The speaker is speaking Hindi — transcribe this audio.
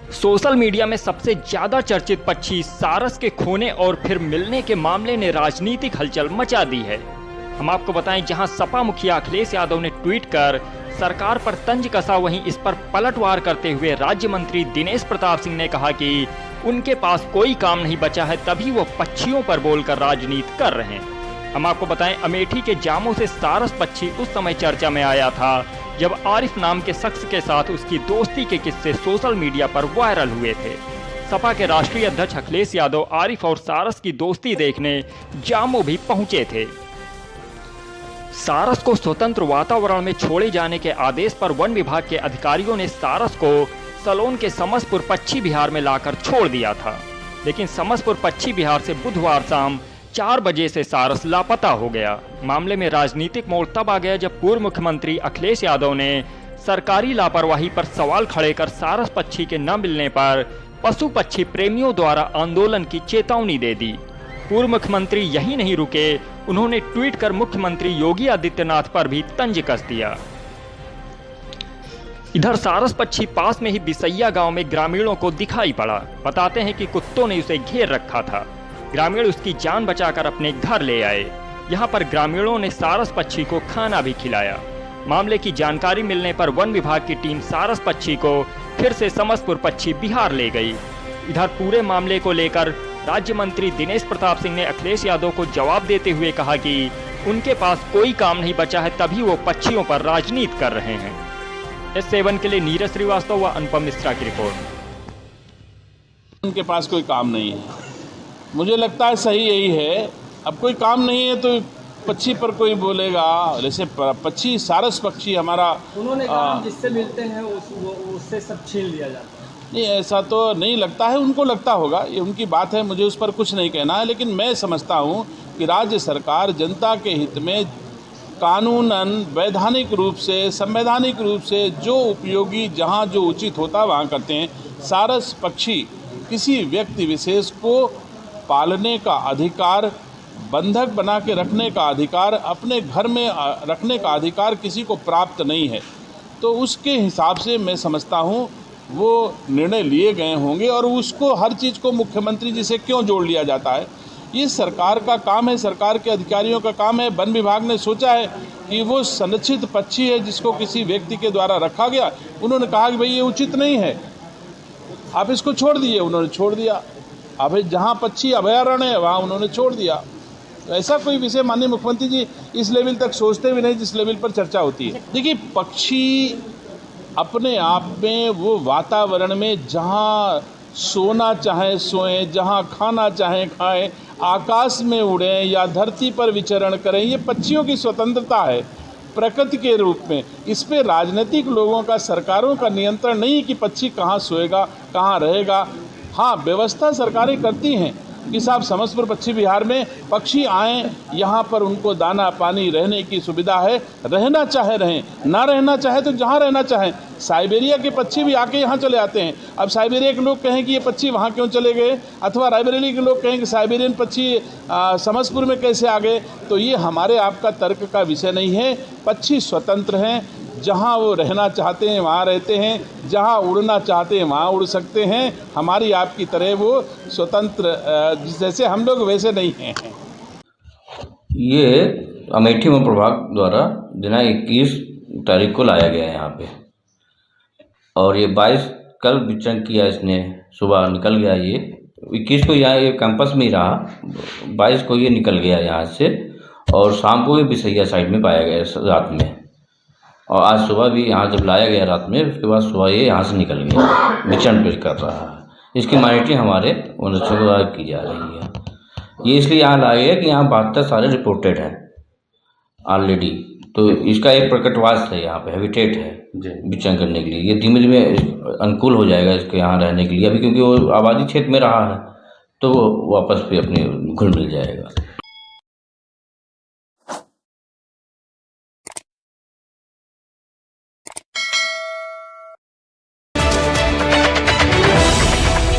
सोशल मीडिया में सबसे ज्यादा चर्चित पक्षी सारस के खोने और फिर मिलने के मामले ने राजनीतिक हलचल मचा दी है। हम आपको बताएं, जहां सपा मुखिया अखिलेश यादव ने ट्वीट कर सरकार पर तंज कसा, वहीं इस पर पलटवार करते हुए राज्य मंत्री दिनेश प्रताप सिंह ने कहा कि उनके पास कोई काम नहीं बचा है, तभी वो पक्षियों पर बोलकर राजनीति कर रहे हैं। हम आपको बताएं, अमेठी के जामों से सारस पक्षी उस समय चर्चा में आया था जब आरिफ नाम के शख्स के साथ उसकी दोस्ती के किस्से सोशल मीडिया पर वायरल हुए थे। सपा के राष्ट्रीय अध्यक्ष अखिलेश यादव आरिफ और सारस की दोस्ती देखने जामों भी पहुंचे थे। सारस को स्वतंत्र वातावरण में छोड़े जाने के आदेश पर वन विभाग के अधिकारियों ने सारस को सलोन के समसपुर पक्षी विहार में लाकर छोड़ दिया था, लेकिन समसपुर पक्षी विहार से बुधवार शाम 4 बजे से सारस लापता हो गया। मामले में राजनीतिक मोड़ तब आ गया जब पूर्व मुख्यमंत्री अखिलेश यादव ने सरकारी लापरवाही पर सवाल खड़े कर सारस पक्षी के न मिलने पर पशु पक्षी प्रेमियों द्वारा आंदोलन की चेतावनी दे दी। पूर्व मुख्यमंत्री यही नहीं रुके, उन्होंने ट्वीट कर मुख्यमंत्री योगी आदित्यनाथ पर भी तंज कस दिया। इधर सारस पक्षी पास में ही बिसैया गांव में ग्रामीणों को दिखाई पड़ा। बताते हैं कि कुत्तों ने उसे घेर रखा था। ग्रामीण उसकी जान बचाकर अपने घर ले आए। यहाँ पर ग्रामीणों ने सारस पक्षी को खाना भी खिलाया। मामले की जानकारी मिलने पर वन विभाग की टीम सारस पक्षी को फिर से समसपुर पक्षी विहार ले गई। इधर पूरे मामले को लेकर राज्य मंत्री दिनेश प्रताप सिंह ने अखिलेश यादव को जवाब देते हुए कहा कि उनके पास कोई काम नहीं बचा है, तभी वो पक्षियों पर राजनीति कर रहे हैं। S7 के लिए नीरज श्रीवास्तव व अनुपम मिश्रा की रिपोर्ट। उनके पास कोई काम नहीं है, मुझे लगता है सही यही है। अब कोई काम नहीं है तो पक्षी पर कोई बोलेगा। जैसे पक्षी सारस पक्षी हमारा, उन्होंने कहा जिससे मिलते हैं उससे सब छीन लिया जाता है। नहीं, ऐसा तो नहीं लगता है, उनको लगता होगा, ये उनकी बात है, मुझे उस पर कुछ नहीं कहना है। लेकिन मैं समझता हूँ कि राज्य सरकार जनता के हित में कानूनन, वैधानिक रूप से, संवैधानिक रूप से जो उपयोगी, जहाँ जो उचित होता है वहाँ करते हैं। सारस पक्षी किसी व्यक्ति विशेष को पालने का अधिकार, बंधक बना के रखने का अधिकार, अपने घर में रखने का अधिकार किसी को प्राप्त नहीं है। तो उसके हिसाब से मैं समझता हूँ वो निर्णय लिए गए होंगे, और उसको हर चीज़ को मुख्यमंत्री जी से क्यों जोड़ लिया जाता है? ये सरकार का काम है, सरकार के अधिकारियों का काम है। वन विभाग ने सोचा है कि वो संरक्षित पक्षी है जिसको किसी व्यक्ति के द्वारा रखा गया, उन्होंने कहा कि भाई ये उचित नहीं है, आप इसको छोड़ दिए, उन्होंने छोड़ दिया। अब जहाँ पक्षी अभयारण्य है वहाँ उन्होंने छोड़ दिया। तो ऐसा कोई विषय माननीय मुख्यमंत्री जी इस लेवल तक सोचते भी नहीं जिस लेवल पर चर्चा होती है। देखिए, पक्षी अपने आप में वो वातावरण में जहाँ सोना चाहे सोएं, जहाँ खाना चाहे खाएं, आकाश में उड़ें या धरती पर विचरण करें, ये पक्षियों की स्वतंत्रता है प्रकृति के रूप में। इस पे राजनीतिक लोगों का, सरकारों का नियंत्रण नहीं कि पक्षी कहाँ सोएगा, कहाँ रहेगा। हाँ, व्यवस्था सरकारें करती हैं कि साहब समसपुर पक्षी विहार में पक्षी आएँ, यहाँ पर उनको दाना पानी रहने की सुविधा है, रहना चाहे रहें, ना रहना चाहे तो जहाँ रहना चाहें। साइबेरिया के पक्षी भी आके यहाँ चले आते हैं। अब साइबेरिया के लोग कहें कि ये पक्षी वहाँ क्यों चले गए, अथवा रायबरेली के लोग कहें कि साइबेरियन पक्षी समसपुर में कैसे आ गए, तो ये हमारे आपका तर्क का विषय नहीं है। पक्षी स्वतंत्र हैं, जहाँ वो रहना चाहते हैं वहाँ रहते हैं, जहाँ उड़ना चाहते हैं वहाँ उड़ सकते हैं। हमारी आपकी तरह वो स्वतंत्र, जैसे हम लोग वैसे नहीं हैं। ये अमेठी वन प्रभाग द्वारा दिनांक 21 तारीख को लाया गया है यहाँ पे, और ये 22 कल विचरण किया, इसने सुबह निकल गया। ये 21 को यहाँ ये कैंपस में ही रहा, 22 को ये निकल गया यहाँ से, और शाम को ये बिसैया साइड में पाया गया रात में, और आज सुबह भी यहाँ जब लाया गया रात में, उसके बाद सुबह ये यहाँ से निकल गया, विचरण पे कर रहा है। इसकी मॉनिटरिंग हमारे वनरक्षकों द्वारा की जा रही है। ये इसलिए यहाँ लाया गया कि यहाँ 72 सारे रिपोर्टेड हैं ऑलरेडी, तो इसका एक प्रकटवास है, यहाँ पे हैबिटेट है विचरण करने के लिए। ये धीमे धीमे अनुकूल हो जाएगा इसके यहाँ रहने के लिए, अभी क्योंकि वो आबादी क्षेत्र में रहा है तो वो वापस पे अपने घुल मिल जाएगा।